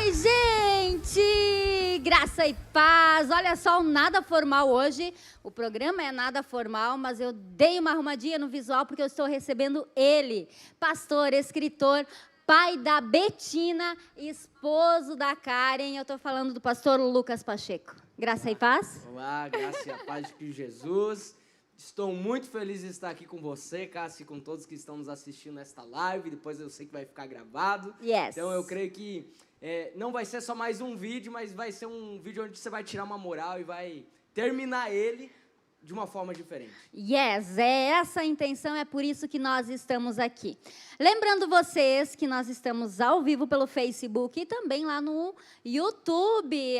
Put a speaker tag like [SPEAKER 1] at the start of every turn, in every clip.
[SPEAKER 1] Oi, gente! Graça e paz. Olha só, o Nada Formal hoje. O programa é Nada Formal, mas eu dei uma arrumadinha no visual porque eu estou recebendo ele, pastor, escritor, pai da Betina, esposo da Karen. Eu estou falando do pastor Lucas Pacheco. Graça e paz.
[SPEAKER 2] Olá, graça e a paz de Cristo Jesus. Estou muito feliz de estar aqui com você, Cássia, e com todos que estão nos assistindo nesta live. Depois eu sei que vai ficar gravado.
[SPEAKER 1] Yes.
[SPEAKER 2] Então eu creio que não vai ser só mais um vídeo, mas vai ser um vídeo onde você vai tirar uma moral e vai terminar ele de uma forma diferente.
[SPEAKER 1] Yes, é essa a intenção, é por isso que nós estamos aqui. Lembrando vocês que nós estamos ao vivo pelo Facebook e também lá no YouTube,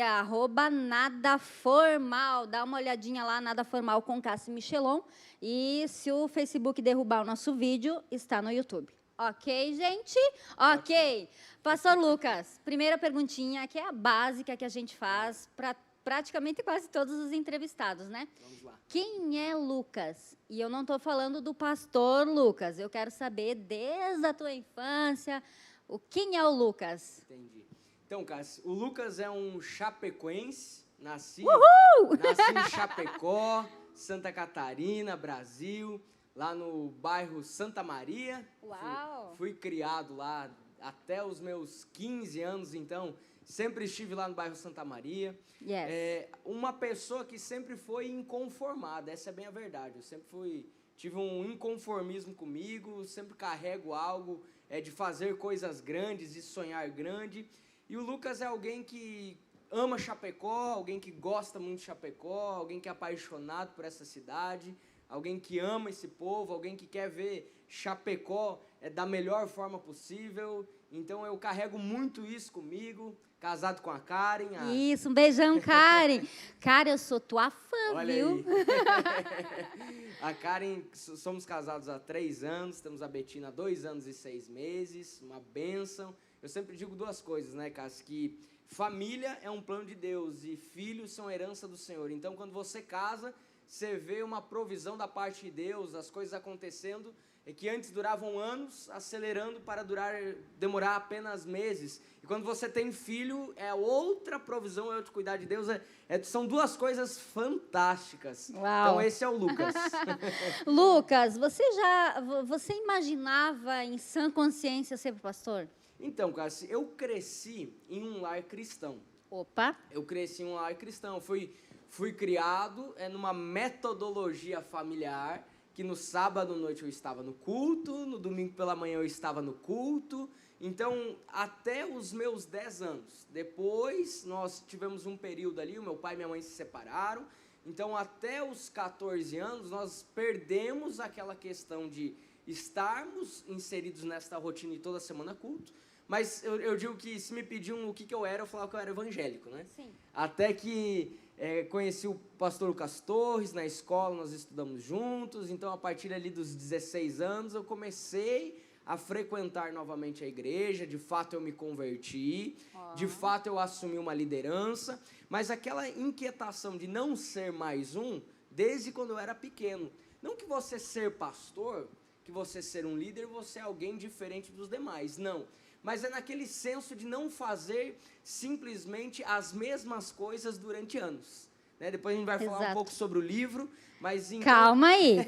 [SPEAKER 1] @nadaformal. Dá uma olhadinha lá, Nada Formal com Cássia Michelon. E se o Facebook derrubar o nosso vídeo, está no YouTube. Ok, gente? Ok. Pastor Lucas, primeira perguntinha, que é a básica que a gente faz para praticamente quase todos os entrevistados, né?
[SPEAKER 2] Vamos lá.
[SPEAKER 1] Quem é Lucas? E eu não estou falando do pastor Lucas. Eu quero saber, desde a tua infância, quem é o Lucas?
[SPEAKER 2] Entendi. Então, Cássia, o Lucas é um chapecoense, nasci em Chapecó, Santa Catarina, Brasil, lá no bairro Santa Maria.
[SPEAKER 1] Uau!
[SPEAKER 2] Fui criado lá até os meus 15 anos, então sempre estive lá no bairro Santa Maria.
[SPEAKER 1] Yes.
[SPEAKER 2] Uma pessoa que sempre foi inconformada, essa é bem a verdade. Eu sempre tive um inconformismo comigo, sempre carrego algo de fazer coisas grandes e sonhar grande. E o Lucas é alguém que ama Chapecó, alguém que gosta muito de Chapecó, alguém que é apaixonado por essa cidade, alguém que ama esse povo, alguém que quer ver Chapecó da melhor forma possível. Então eu carrego muito isso comigo, casado com a Karen.
[SPEAKER 1] Isso, um beijão, Karen. Cara, eu sou tua fã,
[SPEAKER 2] Olha
[SPEAKER 1] viu?
[SPEAKER 2] aí. A Karen, somos casados há 3 anos, temos a Betina há 2 anos e 6 meses, uma bênção. Eu sempre digo 2 coisas, né, Cássio? Que família é um plano de Deus e filhos são herança do Senhor. Então, quando você casa, você vê uma provisão da parte de Deus, as coisas acontecendo, que antes duravam anos, acelerando para demorar apenas meses. E quando você tem filho, é outra provisão, é outro cuidado de Deus. São 2 coisas fantásticas.
[SPEAKER 1] Uau.
[SPEAKER 2] Então esse é o Lucas.
[SPEAKER 1] Lucas, você imaginava em sã consciência ser pastor?
[SPEAKER 2] Então, Cássio, eu cresci em um lar cristão.
[SPEAKER 1] Opa!
[SPEAKER 2] Eu cresci em um lar cristão. Fui criado numa metodologia familiar, que no sábado à noite eu estava no culto, no domingo pela manhã eu estava no culto. Então, até os meus 10 anos. Depois, nós tivemos um período ali, o meu pai e minha mãe se separaram. Então, até os 14 anos, nós perdemos aquela questão de estarmos inseridos nesta rotina de toda semana culto. Mas eu digo que se me pediam o que eu era, eu falava que eu era evangélico, né?
[SPEAKER 1] Sim.
[SPEAKER 2] Até que conheci o pastor Lucas Torres, na escola nós estudamos juntos, então a partir ali dos 16 anos eu comecei a frequentar novamente a igreja, de fato eu me converti, de fato eu assumi uma liderança, mas aquela inquietação de não ser mais desde quando eu era pequeno. Não que você ser pastor, que você ser um líder, você é alguém diferente dos demais, não. Mas é naquele senso de não fazer simplesmente as mesmas coisas durante anos. Né? Depois a gente vai falar um pouco sobre o livro, mas... Então,
[SPEAKER 1] calma aí.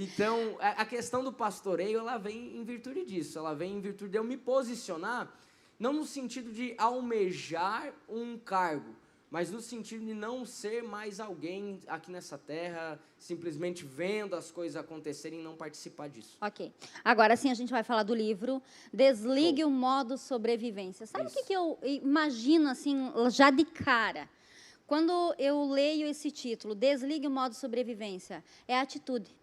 [SPEAKER 2] Então, a questão do pastoreio, ela vem em virtude disso. Ela vem em virtude de eu me posicionar, não no sentido de almejar um cargo, mas no sentido de não ser mais alguém aqui nessa terra, simplesmente vendo as coisas acontecerem e não participar disso.
[SPEAKER 1] Ok. Agora sim a gente vai falar do livro Desligue o Modo Sobrevivência. Sabe o que eu imagino, assim, já de cara? Quando eu leio esse título, Desligue o Modo Sobrevivência, é atitude.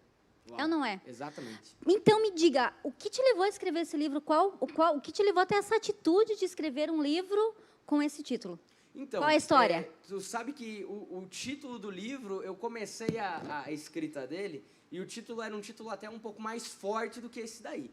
[SPEAKER 2] Uau,
[SPEAKER 1] é ou não é?
[SPEAKER 2] Exatamente.
[SPEAKER 1] Então me diga, o que te levou a escrever esse livro? O que te levou a ter essa atitude de escrever um livro com esse título?
[SPEAKER 2] Então,
[SPEAKER 1] qual é a história?
[SPEAKER 2] Tu sabe que o título do livro, eu comecei a escrita dele, e o título era um título até um pouco mais forte do que esse daí.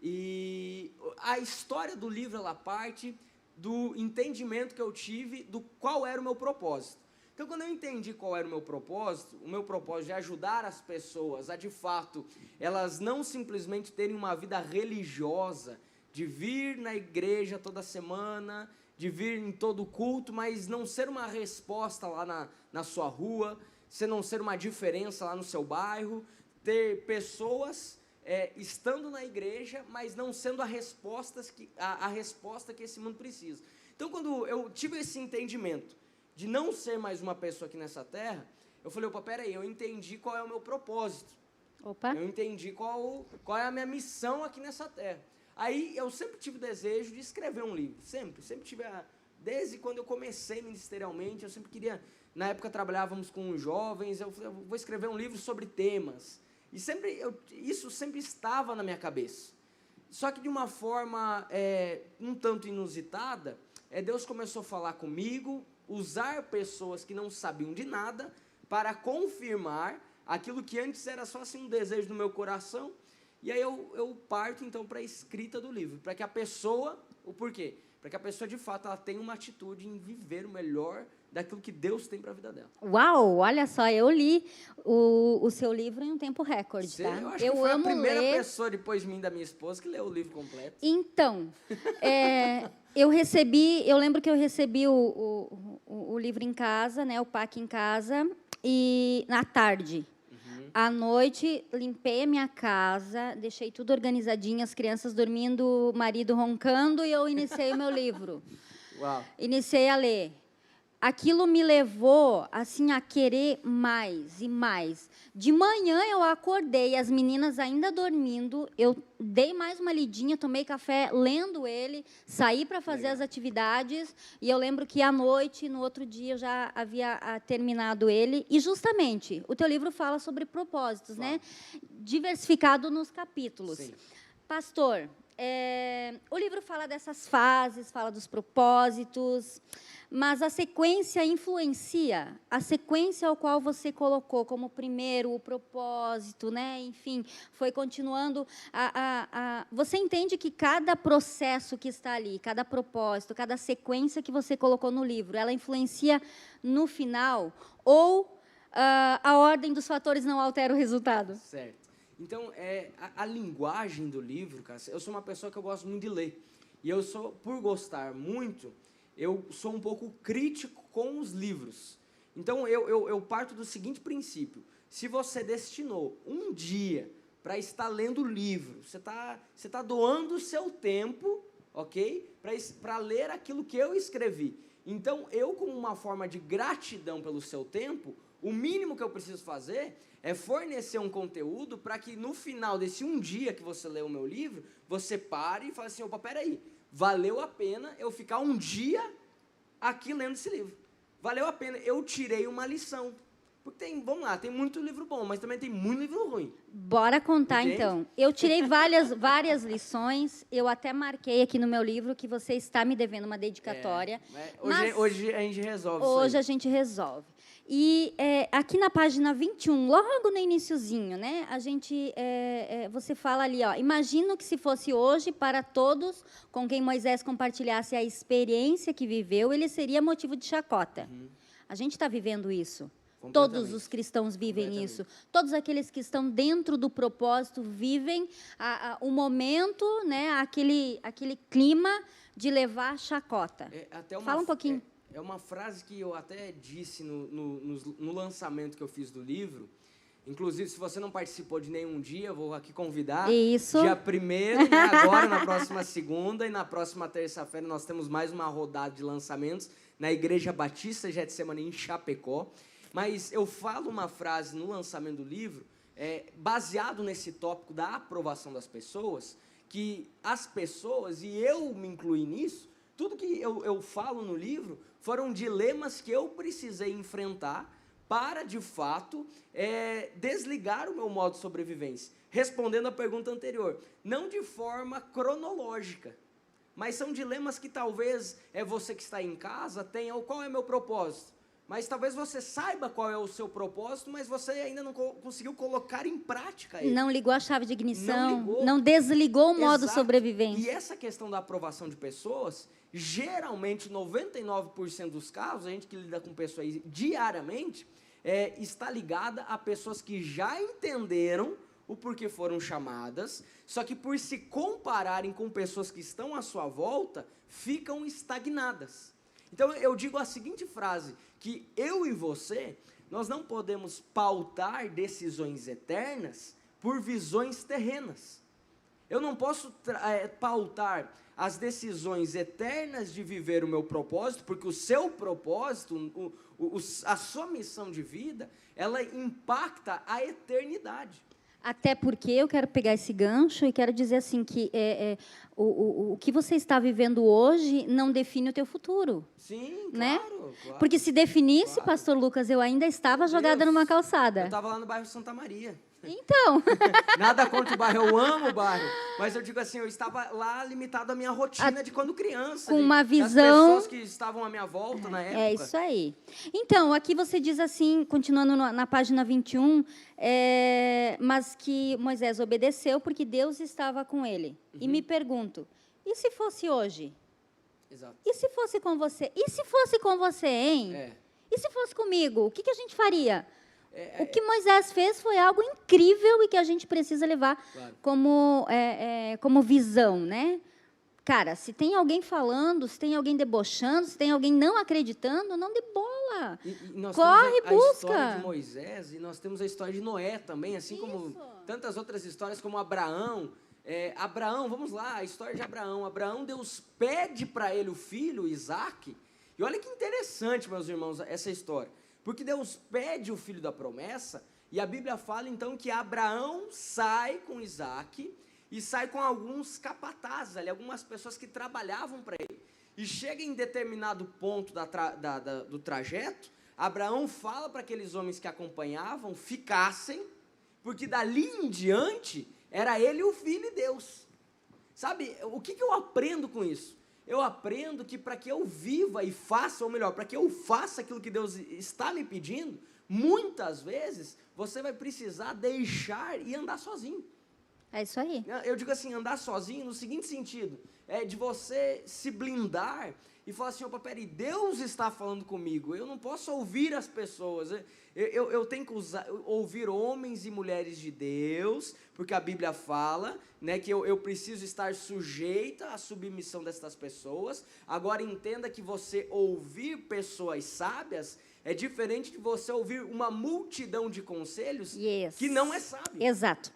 [SPEAKER 2] E a história do livro, ela parte do entendimento que eu tive do qual era o meu propósito. Então, quando eu entendi qual era o meu propósito de ajudar as pessoas a, de fato, elas não simplesmente terem uma vida religiosa, de vir na igreja toda semana, de vir em todo culto, mas não ser uma resposta lá na sua rua, você não ser uma diferença lá no seu bairro, ter pessoas estando na igreja, mas não sendo a resposta que esse mundo precisa. Então, quando eu tive esse entendimento de não ser mais uma pessoa aqui nessa terra, eu falei, opa, peraí, eu entendi qual é o meu propósito.
[SPEAKER 1] Opa.
[SPEAKER 2] Eu entendi qual é a minha missão aqui nessa terra. Aí, eu sempre tive o desejo de escrever um livro, sempre tive, desde quando eu comecei ministerialmente, eu sempre queria, na época trabalhávamos com jovens, eu falei, eu vou escrever um livro sobre temas, e isso sempre estava na minha cabeça. Só que de uma forma um tanto inusitada, Deus começou a falar comigo, usar pessoas que não sabiam de nada para confirmar aquilo que antes era só assim, um desejo no meu coração. E aí eu parto então para a escrita do livro, para que a pessoa, o porquê? Para que a pessoa de fato ela tenha uma atitude em viver o melhor daquilo que Deus tem para a vida dela.
[SPEAKER 1] Uau, olha só, eu li o seu livro em um tempo recorde, tá?
[SPEAKER 2] Eu acho que foi a primeira pessoa depois de mim, da minha esposa, que leu o livro completo.
[SPEAKER 1] Então, eu lembro que eu recebi o livro em casa, né, o PAC em casa, e na tarde. À noite, limpei a minha casa, deixei tudo organizadinho, as crianças dormindo, o marido roncando, e eu iniciei o meu livro.
[SPEAKER 2] Uau.
[SPEAKER 1] Iniciei a ler. Aquilo me levou, assim, a querer mais e mais. De manhã eu acordei, as meninas ainda dormindo, eu dei mais uma lidinha, tomei café lendo ele, saí para fazer as atividades, e eu lembro que à noite, no outro dia, eu já havia terminado ele. E, justamente, o teu livro fala sobre propósitos, né? Diversificado nos capítulos.
[SPEAKER 2] Sim.
[SPEAKER 1] Pastor, o livro fala dessas fases, fala dos propósitos, mas a sequência influencia, a sequência ao qual você colocou como primeiro o propósito, né? Enfim, foi continuando. Você entende que cada processo que está ali, cada propósito, cada sequência que você colocou no livro, ela influencia no final, ou a ordem dos fatores não altera o resultado?
[SPEAKER 2] Certo. Então, a linguagem do livro, cara, eu sou uma pessoa que eu gosto muito de ler. E eu por gostar muito, eu sou um pouco crítico com os livros. Então, eu parto do seguinte princípio. Se você destinou um dia para estar lendo o livro, você tá doando o seu tempo, ok? Para ler aquilo que eu escrevi. Então, eu, como uma forma de gratidão pelo seu tempo, o mínimo que eu preciso fazer é fornecer um conteúdo para que no final desse um dia que você lê o meu livro, você pare e fale assim, opa, peraí, valeu a pena eu ficar um dia aqui lendo esse livro. Valeu a pena, eu tirei uma lição. Porque tem muito livro bom, mas também tem muito livro ruim.
[SPEAKER 1] Bora contar,
[SPEAKER 2] Entende?
[SPEAKER 1] então. Eu tirei várias lições, eu até marquei aqui no meu livro que você está me devendo uma dedicatória.
[SPEAKER 2] Hoje a gente resolve
[SPEAKER 1] Hoje
[SPEAKER 2] isso aí.
[SPEAKER 1] a gente resolve. E aqui na página 21, logo no iniciozinho, né, você fala ali, ó, imagino que se fosse hoje para todos com quem Moisés compartilhasse a experiência que viveu, ele seria motivo de chacota. A gente está vivendo isso. Todos os cristãos vivem isso. Todos aqueles que estão dentro do propósito vivem o momento, né, aquele clima de levar chacota. Fala um pouquinho.
[SPEAKER 2] É uma frase que eu até disse no lançamento que eu fiz do livro. Inclusive, se você não participou de nenhum dia, eu vou aqui convidar.
[SPEAKER 1] Isso.
[SPEAKER 2] Dia 1º, né, agora, na próxima segunda, e na próxima terça-feira nós temos mais uma rodada de lançamentos na Igreja Batista Getsemane, em Chapecó. Mas eu falo uma frase no lançamento do livro, baseado nesse tópico da aprovação das pessoas, que as pessoas, e eu me incluí nisso, tudo que eu falo no livro foram dilemas que eu precisei enfrentar para, de fato, desligar o meu modo de sobrevivência. Respondendo à pergunta anterior, não de forma cronológica, mas são dilemas que talvez você que está em casa tenha, qual é meu propósito? Mas talvez você saiba qual é o seu propósito, mas você ainda não conseguiu colocar em prática ele.
[SPEAKER 1] Não ligou a chave de ignição, não desligou o modo sobrevivência.
[SPEAKER 2] E essa questão da aprovação de pessoas, geralmente, 99% dos casos, a gente que lida com pessoas diariamente, está ligada a pessoas que já entenderam o porquê foram chamadas, só que por se compararem com pessoas que estão à sua volta, ficam estagnadas. Então eu digo a seguinte frase, que eu e você, nós não podemos pautar decisões eternas por visões terrenas. Eu não posso pautar as decisões eternas de viver o meu propósito, porque o seu propósito, a sua missão de vida, ela impacta a eternidade.
[SPEAKER 1] Até porque eu quero pegar esse gancho e quero dizer assim que o que você está vivendo hoje não define o teu futuro.
[SPEAKER 2] Sim,
[SPEAKER 1] né?
[SPEAKER 2] Claro.
[SPEAKER 1] Porque se definisse,
[SPEAKER 2] claro.
[SPEAKER 1] Pastor Lucas, eu ainda estava jogada numa calçada.
[SPEAKER 2] Eu estava lá no bairro Santa Maria.
[SPEAKER 1] Então.
[SPEAKER 2] Nada contra o bairro, eu amo o bairro. Mas eu digo assim, eu estava lá limitado à minha rotina de quando criança.
[SPEAKER 1] Com uma visão...
[SPEAKER 2] Das pessoas que estavam à minha volta na época.
[SPEAKER 1] É isso aí. Então, aqui você diz assim, continuando na página 21, mas que Moisés obedeceu porque Deus estava com ele. E me pergunto, e se fosse hoje?
[SPEAKER 2] Exato.
[SPEAKER 1] E se fosse com você? E se fosse com você, hein? E se fosse comigo? O que a gente faria? O que Moisés fez foi algo incrível e que a gente precisa levar como visão, né? Cara, se tem alguém falando, se tem alguém debochando, se tem alguém não acreditando, não dê bola.
[SPEAKER 2] Nós
[SPEAKER 1] corre,
[SPEAKER 2] temos
[SPEAKER 1] busca.
[SPEAKER 2] A história de Moisés e nós temos a história de Noé também, assim como tantas outras histórias, como Abraão. Abraão, vamos lá, a história de Abraão. Abraão, Deus pede para ele o filho, Isaque. E olha que interessante, meus irmãos, essa história. Porque Deus pede o filho da promessa, e a Bíblia fala então que Abraão sai com Isaque, e sai com alguns capatazes ali, algumas pessoas que trabalhavam para ele. E chega em determinado ponto do trajeto, Abraão fala para aqueles homens que acompanhavam, ficassem, porque dali em diante, era ele o filho de Deus. Sabe, o que eu aprendo com isso? Eu aprendo que para que eu viva e faça, ou melhor, para que eu faça aquilo que Deus está me pedindo, muitas vezes você vai precisar deixar e andar sozinho.
[SPEAKER 1] É isso aí.
[SPEAKER 2] Eu digo assim, andar sozinho no seguinte sentido, de você se blindar e falar assim, opa, peraí, Deus está falando comigo, eu não posso ouvir as pessoas, eu tenho que ouvir homens e mulheres de Deus, porque a Bíblia fala, né, que eu preciso estar sujeita à submissão destas pessoas. Agora entenda que você ouvir pessoas sábias é diferente de você ouvir uma multidão de conselhos que não é sábio.
[SPEAKER 1] Exato.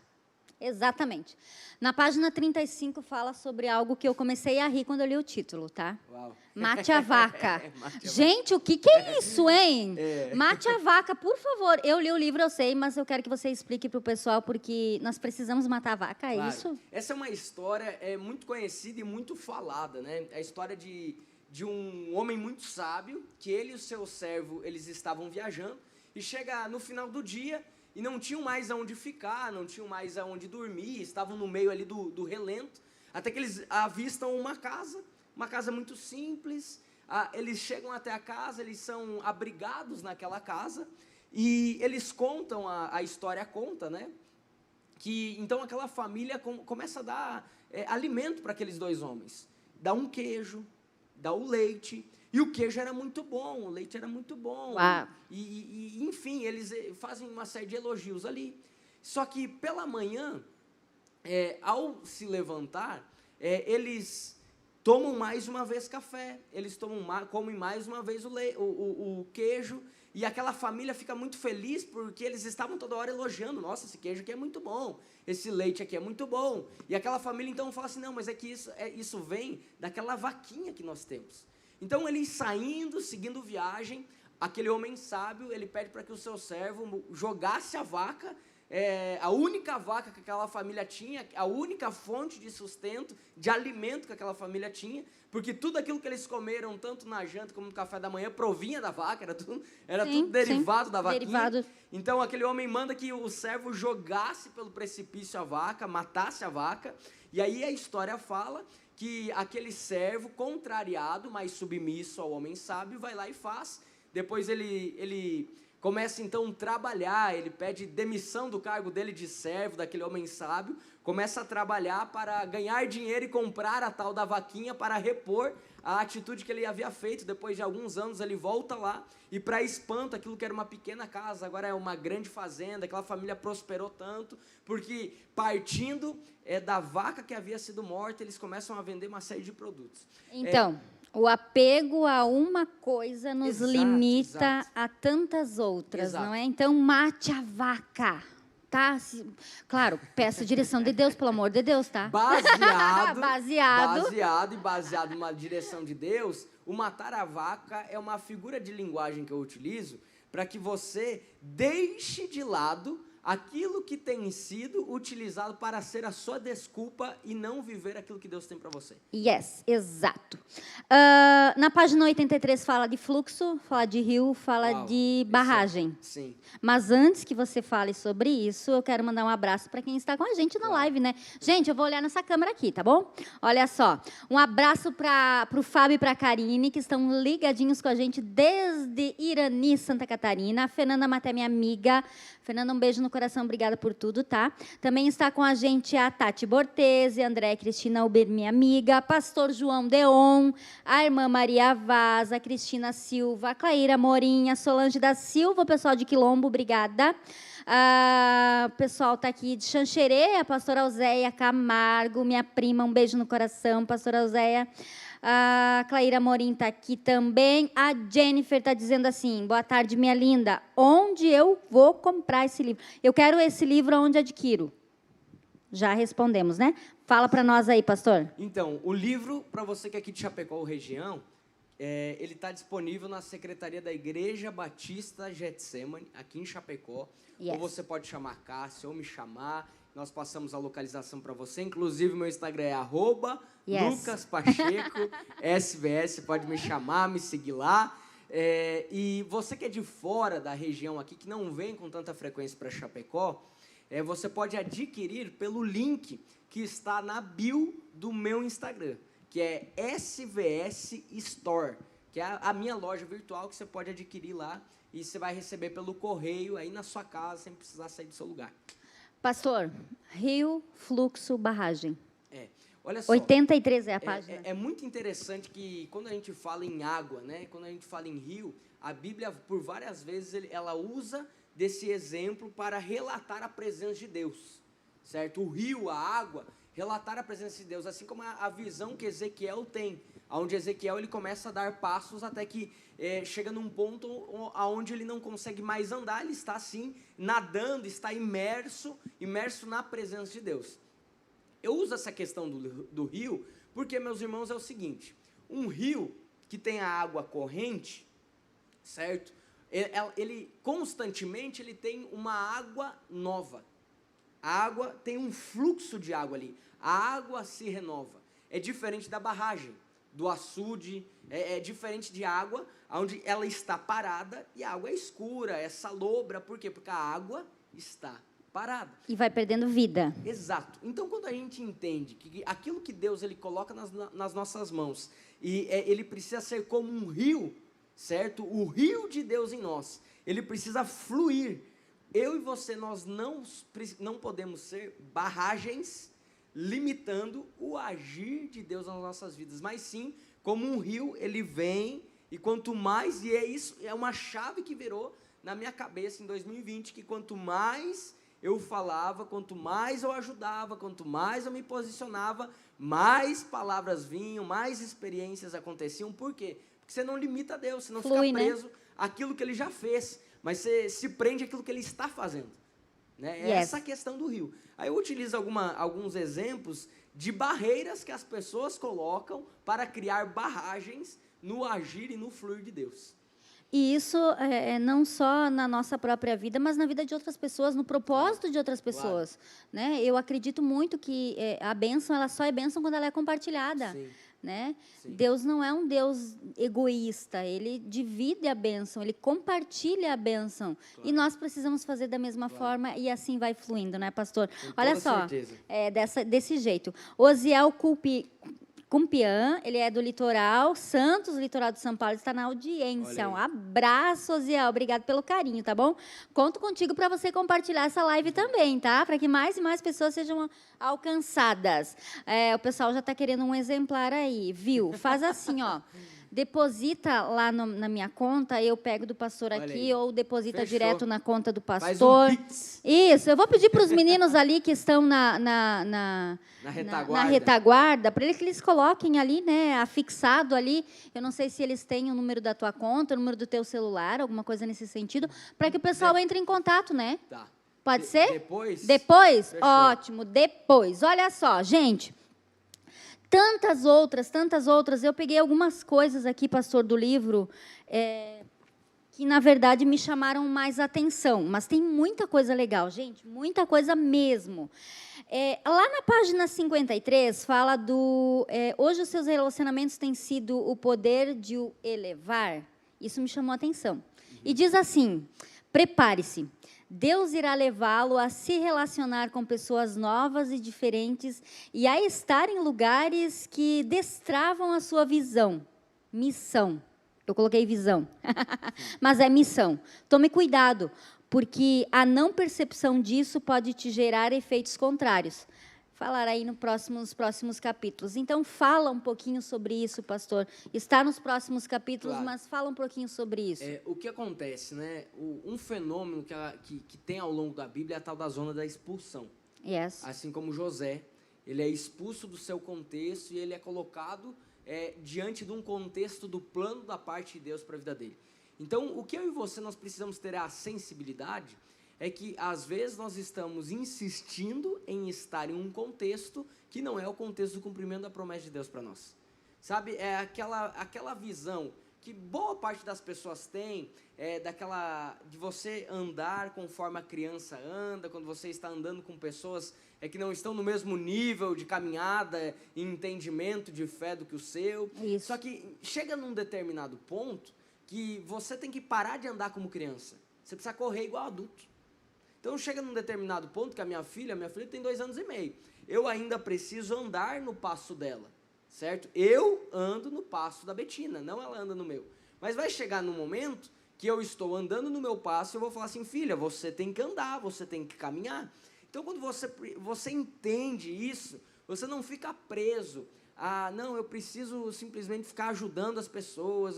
[SPEAKER 1] Exatamente. Na página 35 fala sobre algo que eu comecei a rir quando eu li o título, tá?
[SPEAKER 2] Uau.
[SPEAKER 1] Mate a vaca.
[SPEAKER 2] Mate a
[SPEAKER 1] Gente, o que é isso, hein? Mate a vaca, por favor. Eu li o livro, eu sei, mas eu quero que você explique para o pessoal, porque nós precisamos matar a vaca, é isso?
[SPEAKER 2] Essa é uma história muito conhecida e muito falada, né? É a história de um homem muito sábio, que ele e o seu servo, eles estavam viajando, e chega no final do dia, e não tinham mais aonde ficar, não tinham mais aonde dormir, estavam no meio ali do relento, até que eles avistam uma casa muito simples. Eles chegam até a casa, eles são abrigados naquela casa, e eles contam, a história conta, né, que então aquela família começa a dar alimento para aqueles dois homens, dá um queijo, dá o leite. E o queijo era muito bom, o leite era muito bom. E enfim, eles fazem uma série de elogios ali. Só que pela manhã, ao se levantar, eles tomam mais uma vez café, eles comem mais uma vez o queijo, e aquela família fica muito feliz porque eles estavam toda hora elogiando, nossa, esse queijo aqui é muito bom, esse leite aqui é muito bom. E aquela família então fala assim, não, mas é que isso vem daquela vaquinha que nós temos. Então, eles saindo, seguindo viagem, aquele homem sábio, ele pede para que o seu servo jogasse a vaca, a única vaca que aquela família tinha, a única fonte de sustento, de alimento que aquela família tinha, porque tudo aquilo que eles comeram, tanto na janta como no café da manhã, provinha da vaca, era tudo derivado da vaquinha. Derivado. Então, aquele homem manda que o servo jogasse pelo precipício a vaca, matasse a vaca, e aí a história fala que aquele servo, contrariado, mas submisso ao homem sábio, vai lá e faz. Depois ele começa então a trabalhar, ele pede demissão do cargo dele de servo, daquele homem sábio, começa a trabalhar para ganhar dinheiro e comprar a tal da vaquinha para repor a atitude que ele havia feito. Depois de alguns anos ele volta lá e, para espanto, aquilo que era uma pequena casa agora é uma grande fazenda. Aquela família prosperou tanto porque, partindo da vaca que havia sido morta, eles começam a vender uma série de produtos.
[SPEAKER 1] Então, o apego a uma coisa nos limita a tantas outras, não é? Então, mate a vaca. Tá? Claro, peça a direção de Deus, pelo amor de Deus, tá?
[SPEAKER 2] Baseado numa direção de Deus, o matar a vaca é uma figura de linguagem que eu utilizo para que você deixe de lado aquilo que tem sido utilizado para ser a sua desculpa e não viver aquilo que Deus tem para você.
[SPEAKER 1] Yes, exato. Na página 83 fala de fluxo, fala de rio, fala de barragem.
[SPEAKER 2] Sim.
[SPEAKER 1] Mas antes que você fale sobre isso, eu quero mandar um abraço para quem está com a gente na live, né? Gente, eu vou olhar nessa câmera aqui, tá bom? Olha só, um abraço para o Fábio e para a Karine, que estão ligadinhos com a gente desde Irani, Santa Catarina. A Fernanda Maté, minha amiga. Fernanda, um beijo no coração, obrigada por tudo, tá? Também está com a gente a Tati Bortese, André Cristina Uber, minha amiga, Pastor João Deon, a irmã Maria Vaz, a Cristina Silva, a Claíra Morinha, Solange da Silva, o pessoal de Quilombo, obrigada. O pessoal está aqui de Xanxerê, a pastora Alzéia Camargo, minha prima, um beijo no coração, pastora Alzéia. A Claíra Morim está aqui também. A Jennifer está dizendo assim, boa tarde, minha linda. Onde eu vou comprar esse livro? Eu quero esse livro onde adquiro. Já respondemos, né? Fala para nós aí, pastor.
[SPEAKER 2] Então, o livro, para você que é aqui de Chapecó ou região, ele está disponível na Secretaria da Igreja Batista Getsemane, aqui em Chapecó.
[SPEAKER 1] Yes.
[SPEAKER 2] Ou você pode chamar Cássio, ou me chamar. Nós passamos a localização para você. Inclusive, meu Instagram é @LucasPacheco, SVS. Pode me chamar, me seguir lá. E você que é de fora da região aqui, que não vem com tanta frequência para Chapecó, você pode adquirir pelo link que está na bio do meu Instagram, que é SVS Store, que é a minha loja virtual que você pode adquirir lá e você vai receber pelo correio aí na sua casa, sem precisar sair do seu lugar.
[SPEAKER 1] Pastor, rio, fluxo, barragem.
[SPEAKER 2] Olha só.
[SPEAKER 1] 83 é a página.
[SPEAKER 2] É muito interessante que quando a gente fala em água, né, quando a gente fala em rio, a Bíblia, por várias vezes, ela usa desse exemplo para relatar a presença de Deus, certo? O rio, a água, relatar a presença de Deus, assim como a visão que Ezequiel tem, onde Ezequiel ele começa a dar passos até que chega num ponto onde ele não consegue mais andar, ele está assim, nadando, está imerso na presença de Deus. Eu uso essa questão do rio, porque, meus irmãos, é o seguinte, um rio que tem a água corrente, certo? Ele constantemente ele tem uma água nova. A água tem um fluxo de água ali. A água se renova. É diferente da barragem, do açude, é diferente de água, onde ela está parada e a água é escura, é salobra. Por quê? Porque a água está parada.
[SPEAKER 1] E vai perdendo vida.
[SPEAKER 2] Exato. Então, quando a gente entende que aquilo que Deus ele coloca nas nossas mãos, e ele precisa ser como um rio, certo? O rio de Deus em nós, ele precisa fluir. Eu e você, nós não podemos ser barragens limitando o agir de Deus nas nossas vidas, mas sim, como um rio, ele vem, e quanto mais, e é uma chave que virou na minha cabeça em 2020, que quanto mais eu falava, quanto mais eu ajudava, quanto mais eu me posicionava, mais palavras vinham, mais experiências aconteciam. Por quê? Porque você não limita a Deus, você não fica preso àquilo que Ele já fez, mas você se prende àquilo que Ele está fazendo. Né? É essa a questão do rio. Aí eu utilizo alguns exemplos de barreiras que as pessoas colocam para criar barragens no agir e no fluir de Deus.
[SPEAKER 1] E isso não só na nossa própria vida, mas na vida de outras pessoas, no propósito de outras pessoas. Claro. Né? Eu acredito muito que a bênção, ela só é bênção quando ela é compartilhada. Sim. Né? Sim. Deus não é um Deus egoísta, Ele divide a bênção, Ele compartilha a bênção. Claro. E nós precisamos fazer da mesma forma e assim vai fluindo, né, pastor?
[SPEAKER 2] Com
[SPEAKER 1] Olha
[SPEAKER 2] toda
[SPEAKER 1] só,
[SPEAKER 2] certeza.
[SPEAKER 1] Desse jeito. Osiel Cumpiã, ele é do litoral, Santos, litoral de São Paulo, está na audiência. Um abraço, Osiel, obrigado pelo carinho, tá bom? Conto contigo para você compartilhar essa live também, tá? Para que mais e mais pessoas sejam alcançadas. O pessoal já está querendo um exemplar aí, viu? Faz assim, ó. Deposita lá na minha conta, eu pego do pastor aqui, ou deposita
[SPEAKER 2] Fechou.
[SPEAKER 1] Direto na conta do pastor.
[SPEAKER 2] Faz um pix.
[SPEAKER 1] Isso, eu vou pedir para os meninos ali que estão na retaguarda, para que eles coloquem ali, né, afixado ali, eu não sei se eles têm o número da tua conta, o número do teu celular, alguma coisa nesse sentido, para que o pessoal entre em contato, né?
[SPEAKER 2] Tá.
[SPEAKER 1] Pode ser?
[SPEAKER 2] Depois?
[SPEAKER 1] Depois?
[SPEAKER 2] Fechou.
[SPEAKER 1] Ótimo, depois. Olha só, gente... Tantas outras. Eu peguei algumas coisas aqui, pastor, do livro, que, na verdade, me chamaram mais atenção. Mas tem muita coisa legal, gente, muita coisa mesmo. Lá na página 53, fala do... hoje os seus relacionamentos têm sido o poder de o elevar. Isso me chamou a atenção. E diz assim, prepare-se. Deus irá levá-lo a se relacionar com pessoas novas e diferentes e a estar em lugares que destravam a sua visão. Missão. Eu coloquei visão. Mas é missão. Tome cuidado, porque a não percepção disso pode te gerar efeitos contrários. Falar aí nos próximos capítulos. Então, fala um pouquinho sobre isso, pastor. Está nos próximos capítulos, claro. Mas fala um pouquinho sobre isso.
[SPEAKER 2] O que acontece, né? Um fenômeno que tem ao longo da Bíblia é a tal da zona da expulsão.
[SPEAKER 1] Yes.
[SPEAKER 2] Assim como José, ele é expulso do seu contexto e ele é colocado diante de um contexto do plano da parte de Deus para a vida dele. Então, o que eu e você nós precisamos ter a sensibilidade é que, às vezes, nós estamos insistindo em estar em um contexto que não é o contexto do cumprimento da promessa de Deus para nós. Sabe, é aquela visão que boa parte das pessoas tem, de você andar conforme a criança anda, quando você está andando com pessoas que não estão no mesmo nível de caminhada e entendimento de fé do que o seu.
[SPEAKER 1] Isso.
[SPEAKER 2] Só que chega num determinado ponto que você tem que parar de andar como criança. Você precisa correr igual adulto. Então, chega num determinado ponto que a minha filha tem 2 anos e meio. Eu ainda preciso andar no passo dela, certo? Eu ando no passo da Betina, não ela anda no meu. Mas vai chegar num momento que eu estou andando no meu passo e eu vou falar assim, filha, você tem que andar, você tem que caminhar. Então, quando você entende isso, você não fica preso. Não, eu preciso simplesmente ficar ajudando as pessoas,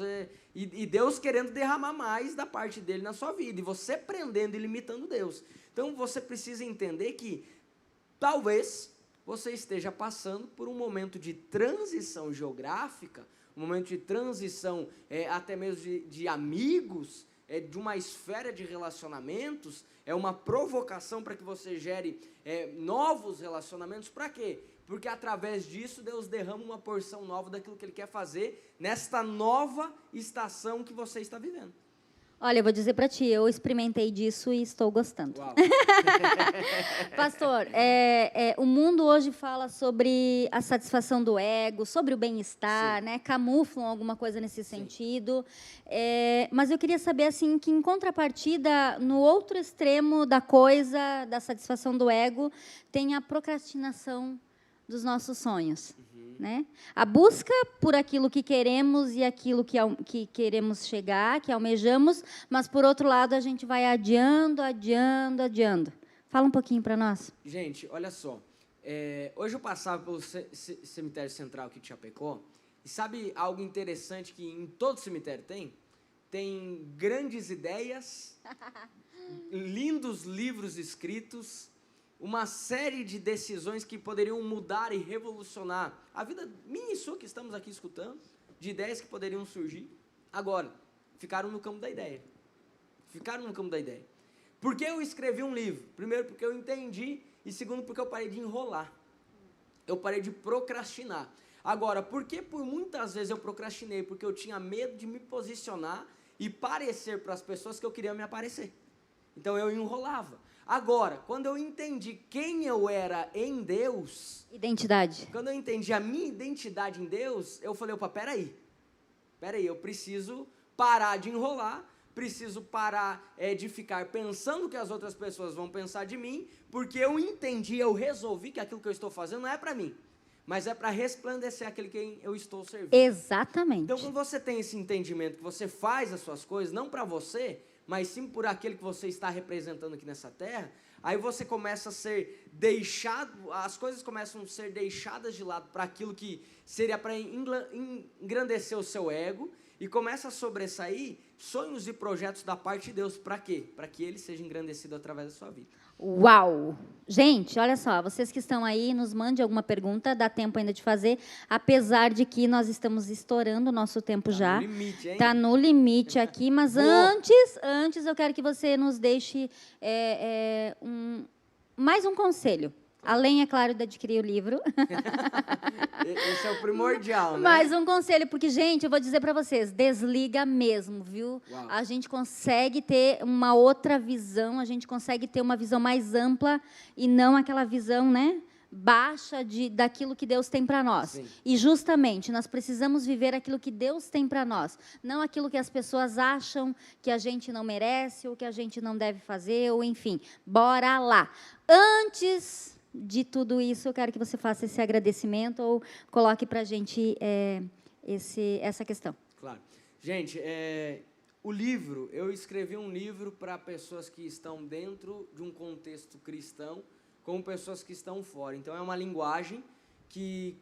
[SPEAKER 2] e Deus querendo derramar mais da parte dele na sua vida, e você prendendo e limitando Deus. Então, você precisa entender que, talvez, você esteja passando por um momento de transição geográfica, um momento de transição até mesmo de amigos, de uma esfera de relacionamentos, uma provocação para que você gere novos relacionamentos. Para quê? Porque através disso Deus derrama uma porção nova daquilo que Ele quer fazer nesta nova estação que você está vivendo.
[SPEAKER 1] Olha, eu vou dizer para ti, eu experimentei disso e estou gostando.
[SPEAKER 2] Uau.
[SPEAKER 1] Pastor, o mundo hoje fala sobre a satisfação do ego, sobre o bem-estar, né? Camuflam alguma coisa nesse sentido. Mas eu queria saber, assim, que em contrapartida, no outro extremo da coisa, da satisfação do ego, tem a procrastinação dos nossos sonhos. Né? A busca por aquilo que queremos e aquilo que queremos chegar, que almejamos, mas, por outro lado, a gente vai adiando. Fala um pouquinho para nós.
[SPEAKER 2] Gente, olha só. Hoje eu passava pelo cemitério central aqui de Chapecó, e sabe algo interessante que em todo cemitério tem? Tem grandes ideias, lindos livros escritos, uma série de decisões que poderiam mudar e revolucionar a vida minha e sua que estamos aqui escutando, de ideias que poderiam surgir. Agora, ficaram no campo da ideia. Por que eu escrevi um livro? Primeiro, porque eu entendi, e segundo, porque eu parei de enrolar. Eu parei de procrastinar. Agora, por que por muitas vezes eu procrastinei? Porque eu tinha medo de me posicionar e parecer para as pessoas que eu queria me aparecer. Então, eu enrolava. Agora, quando eu entendi quem eu era em Deus...
[SPEAKER 1] Identidade.
[SPEAKER 2] Quando eu entendi a minha identidade em Deus, eu falei, opa, peraí, eu preciso parar de enrolar, preciso parar de ficar pensando o que as outras pessoas vão pensar de mim, porque eu entendi, eu resolvi que aquilo que eu estou fazendo não é para mim, mas é para resplandecer aquele quem eu estou servindo.
[SPEAKER 1] Exatamente.
[SPEAKER 2] Então, quando você tem esse entendimento que você faz as suas coisas, não para você, mas sim por aquele que você está representando aqui nessa terra, aí você começa a ser deixado, as coisas começam a ser deixadas de lado para aquilo que seria para engrandecer o seu ego, e começa a sobressair sonhos e projetos da parte de Deus. Para quê? Para que ele seja engrandecido através da sua vida.
[SPEAKER 1] Uau! Gente, olha só, vocês que estão aí, nos mandem alguma pergunta, dá tempo ainda de fazer, apesar de que nós estamos estourando o nosso tempo já.
[SPEAKER 2] Tá no limite, hein?
[SPEAKER 1] Está no limite aqui, mas antes eu quero que você nos deixe mais um conselho. Além, é claro, de adquirir o livro.
[SPEAKER 2] Esse é o primordial, né?
[SPEAKER 1] Mais um conselho, porque, gente, eu vou dizer para vocês, desliga mesmo, viu?
[SPEAKER 2] Uau.
[SPEAKER 1] A gente consegue ter uma outra visão, a gente consegue ter uma visão mais ampla e não aquela visão, né, baixa daquilo que Deus tem para nós.
[SPEAKER 2] Sim.
[SPEAKER 1] E, justamente, nós precisamos viver aquilo que Deus tem para nós, não aquilo que as pessoas acham que a gente não merece ou que a gente não deve fazer, ou enfim, bora lá. Antes de tudo isso, eu quero que você faça esse agradecimento ou coloque para a gente essa questão.
[SPEAKER 2] Claro. Gente, o livro, eu escrevi um livro para pessoas que estão dentro de um contexto cristão, como pessoas que estão fora. Então, é uma linguagem que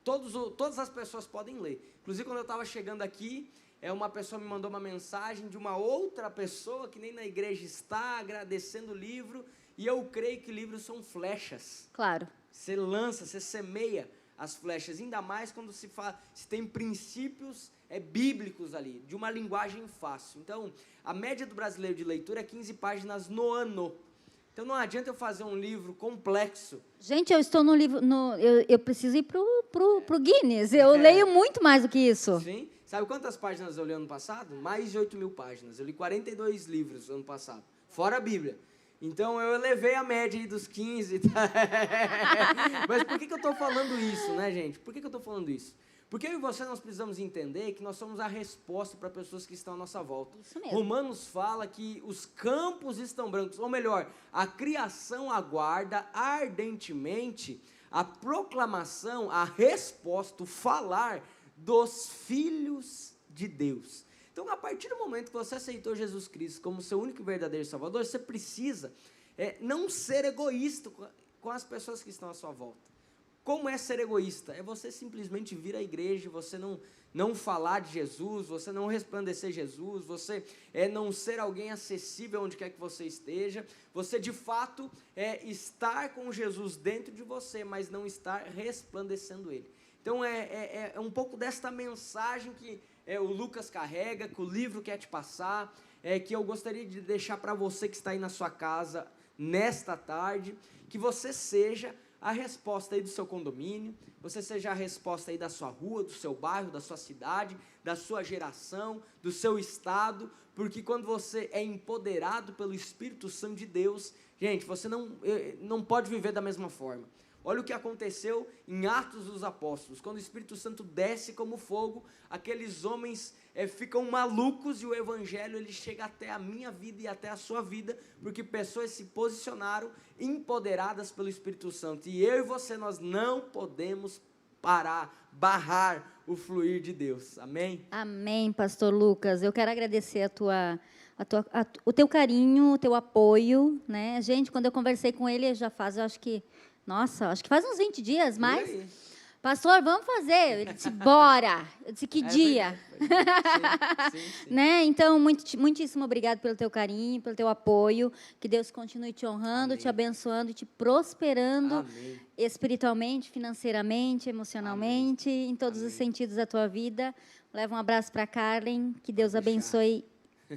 [SPEAKER 2] todas as pessoas podem ler. Inclusive, quando eu estava chegando aqui, uma pessoa me mandou uma mensagem de uma outra pessoa que nem na igreja está, agradecendo o livro. E eu creio que livros são flechas.
[SPEAKER 1] Claro.
[SPEAKER 2] Você lança, você semeia as flechas, ainda mais quando se tem princípios bíblicos ali, de uma linguagem fácil. Então, a média do brasileiro de leitura é 15 páginas no ano. Então, não adianta eu fazer um livro complexo.
[SPEAKER 1] Gente, eu estou no livro, eu preciso ir pro Guinness, eu leio muito mais do que isso.
[SPEAKER 2] Sim. Sabe quantas páginas eu li ano passado? Mais de 8.000 páginas. Eu li 42 livros ano passado, fora a Bíblia. Então, eu elevei a média aí dos 15. Mas por que eu estou falando isso, né, gente? Por que eu estou falando isso? Porque eu e você, nós precisamos entender que nós somos a resposta para pessoas que estão à nossa volta.
[SPEAKER 1] Isso mesmo.
[SPEAKER 2] Romanos fala que os campos estão brancos, ou melhor, a criação aguarda ardentemente a proclamação, a resposta, o falar dos filhos de Deus. Então, a partir do momento que você aceitou Jesus Cristo como seu único e verdadeiro Salvador, você precisa não ser egoísta com as pessoas que estão à sua volta. Como é ser egoísta? É você simplesmente vir à igreja, você não falar de Jesus, você não resplandecer Jesus, você não ser alguém acessível onde quer que você esteja, você de fato estar com Jesus dentro de você, mas não estar resplandecendo Ele. Então, é um pouco desta mensagem que o Lucas carrega, que o livro quer te passar, que eu gostaria de deixar para você que está aí na sua casa nesta tarde, que você seja a resposta aí do seu condomínio, você seja a resposta aí da sua rua, do seu bairro, da sua cidade, da sua geração, do seu estado, porque quando você é empoderado pelo Espírito Santo de Deus, gente, você não pode viver da mesma forma. Olha o que aconteceu em Atos dos Apóstolos, quando o Espírito Santo desce como fogo, aqueles homens ficam malucos e o Evangelho ele chega até a minha vida e até a sua vida, porque pessoas se posicionaram empoderadas pelo Espírito Santo. E eu e você, nós não podemos barrar o fluir de Deus. Amém?
[SPEAKER 1] Amém, pastor Lucas. Eu quero agradecer o teu carinho, o teu apoio, né? Gente, quando eu conversei com ele, eu acho que faz uns 20 dias, mas... Pastor, vamos fazer. Ele disse, bora. Eu disse, que dia? Sim. Né? Então, muitíssimo obrigado pelo teu carinho, pelo teu apoio. Que Deus continue te honrando, te abençoando, te prosperando espiritualmente, financeiramente, emocionalmente, em todos os sentidos da tua vida. Leva um abraço para a Carlen. Que Deus abençoe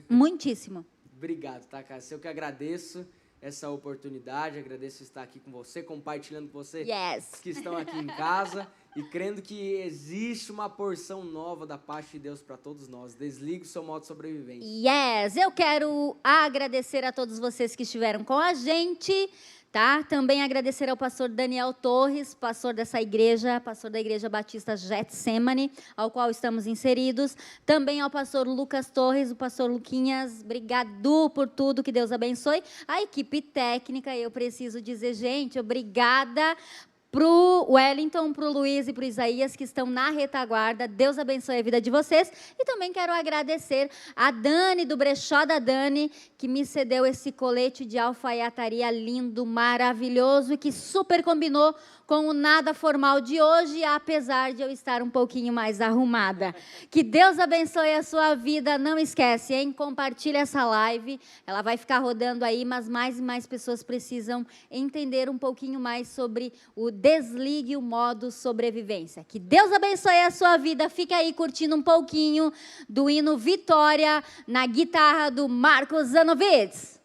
[SPEAKER 1] muitíssimo.
[SPEAKER 2] Obrigado, tá, Cássia? Eu que agradeço essa oportunidade, agradeço estar aqui com você, compartilhando com você que estão aqui em casa e crendo que existe uma porção nova da parte de Deus para todos nós. Desligue o seu modo de sobrevivência.
[SPEAKER 1] Eu quero agradecer a todos vocês que estiveram com a gente, tá? Também agradecer ao pastor Daniel Torres, pastor dessa igreja, pastor da Igreja Batista Getsemane, ao qual estamos inseridos. Também ao pastor Lucas Torres, o pastor Luquinhas, obrigado por tudo, que Deus abençoe. A equipe técnica, eu preciso dizer, gente, obrigada pro Wellington, pro Luiz e pro Isaías, que estão na retaguarda. Deus abençoe a vida de vocês. E também quero agradecer a Dani, do Brechó da Dani, que me cedeu esse colete de alfaiataria lindo, maravilhoso, e que super combinou com o nada formal de hoje, apesar de eu estar um pouquinho mais arrumada. Que Deus abençoe a sua vida. Não esquece, hein? Compartilha essa live. Ela vai ficar rodando aí, mas mais e mais pessoas precisam entender um pouquinho mais sobre o desligue o modo sobrevivência. Que Deus abençoe a sua vida. Fica aí curtindo um pouquinho do hino Vitória na guitarra do Marcos Zanovitz.